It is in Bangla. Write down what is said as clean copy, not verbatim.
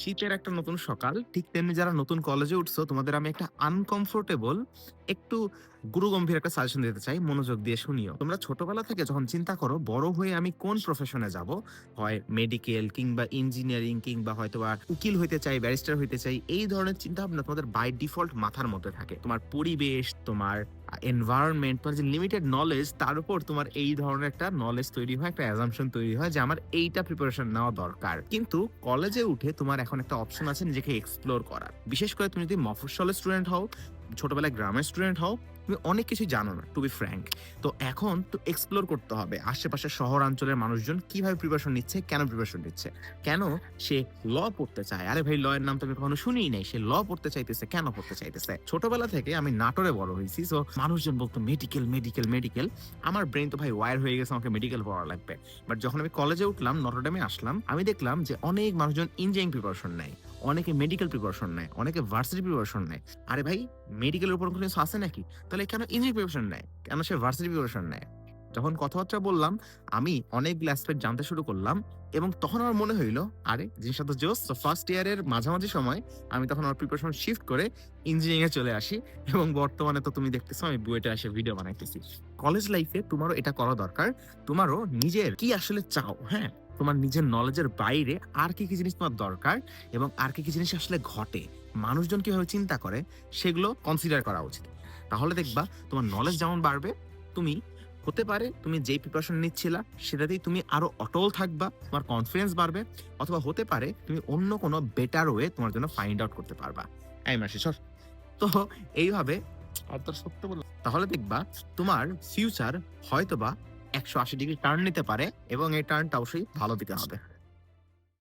শীতের একটা নতুন সকাল, ঠিক তেমনি যারা নতুন কলেজে উঠছো তোমাদের আমি একটা আনকমফোর্টেবল, একটু গুরুগম্ভীর একটা সাজেশন দিতে চাই। মনোযোগ দিয়ে শুনিও। তোমরা ছোটবেলা থেকে যখন চিন্তা করো বড় হয়ে আমি কোন প্রফেশনে যাব, হয় মেডিকেল কিংবা ইঞ্জিনিয়ারিং কিংবা হয়তোবা উকিল হইতে চাই, ব্যারিস্টার হইতে চাই, এই ধরনের চিন্তা ভাবনা তোমাদের বাই ডিফল্ট মাথার মধ্যে থাকে। তোমার পরিবেশ, তোমার এনভায়রনমেন্ট, তোমার যে লিমিটেড নলেজ, তার উপর তোমার এই ধরনের একটা নলেজ তৈরি হয়, একটা অ্যাজাম্পশন তৈরি হয় যে আমার এইটা প্রিপারেশন নেওয়া দরকার। কিন্তু কলেজে উঠে তোমার এখন একটা অপশন আছে নিজেকে এক্সপ্লোর করার। বিশেষ করে তুমি যদি মফস্বলের স্টুডেন্ট হও, ছোটবেলায় গ্রামের স্টুডেন্ট হও, তুমি অনেক কিছু জানো না, টু বি ফ্র্যাঙ্ক। তো এখন তো এক্সপ্লোর করতে হবে আশেপাশে শহরাঞ্চলের মানুষজন কিভাবে প্রিপারেশন নিচ্ছে, কেন প্রিপারেশন নিচ্ছে, কেন সে ল পড়তে চায়। আরে ভাই, ল এর নাম তো আমি কখনো শুনিই নাই, সে ল পড়তে চাইতেছে, কেন পড়তে চাইতেছে। ছোটবেলা থেকে আমি নাটোরে বড় হয়েছি, সো মানুষজন বলতো মেডিকেল মেডিকেল মেডিকেল। আমার ব্রেন তো ভাই ওয়ার হয়ে গেছে, আমাকে মেডিকেল পড়া লাগবে। বাট যখন আমি কলেজে উঠলাম, নটরডেমে আসলাম, আমি দেখলাম যে অনেক মানুষজন ইঞ্জিনিয়ারিং প্রিপারেশন নেয়, অনেকে মেডিকেল প্রিপারেশন নেয়, অনেকে ভার্সিটি প্রিপারেশন নেয়। আরে ভাই, মেডিকেলের উপর কোনো কিছু আছে নাকি? তাহলে কেন ইঞ্জিনিয়ারিং প্রিপারেশন নেয়, কেন সে ভার্সিটি প্রিপারেশন নেয়? যখন কথাবার্তা বললাম, আমি অনেকগুলো অ্যাসপেক্ট জানতে শুরু করলাম, এবং তখন আমার মনে হইলো আরে জিনিসটা তো জোস। তো ফার্স্ট ইয়ারের মাঝামাঝি সময় আমি তখন আমার প্রিপারেশন শিফট করে ইঞ্জিনিয়ারিং এ চলে আসি, এবং বর্তমানে তো তুমি দেখতেছো আমি বুয়েটে এসে ভিডিও বানাইতেছি। কলেজ লাইফে তোমারও এটা করা দরকার। তোমারও নিজের কি আসলে চাও, হ্যাঁ, তোমার নিজের নলেজের বাইরে আর কি কি জিনিস তোমার দরকার, এবং আর কি কি জিনিস আসলে ঘটে, মানুষজন কিভাবে চিন্তা করে, সেগুলো কনসিডার করা উচিত। তাহলে দেখবা তোমার নলেজ যেমন বাড়বে, তুমি হতে পারে তুমি যেই প্রিপারেশন নিচ্ছিলা সেটাতেই তুমি আরো অটল থাকবা, তোমার কনফিডেন্স বাড়বে, অথবা হতে পারে তুমি অন্য কোনো বেটার ওয়ে তোমার জন্য ফাইন্ড আউট করতে পারবা। এই মাসি সর। তো এইভাবে আর তোর সত্য বল, তাহলে দেখবা তোমার ফিউচার হয়তোবা 180 ডিগ্রি টার্ন নিতে পারে, এবং এই টার্নটা অবশ্যই ভালো দিতে হবে।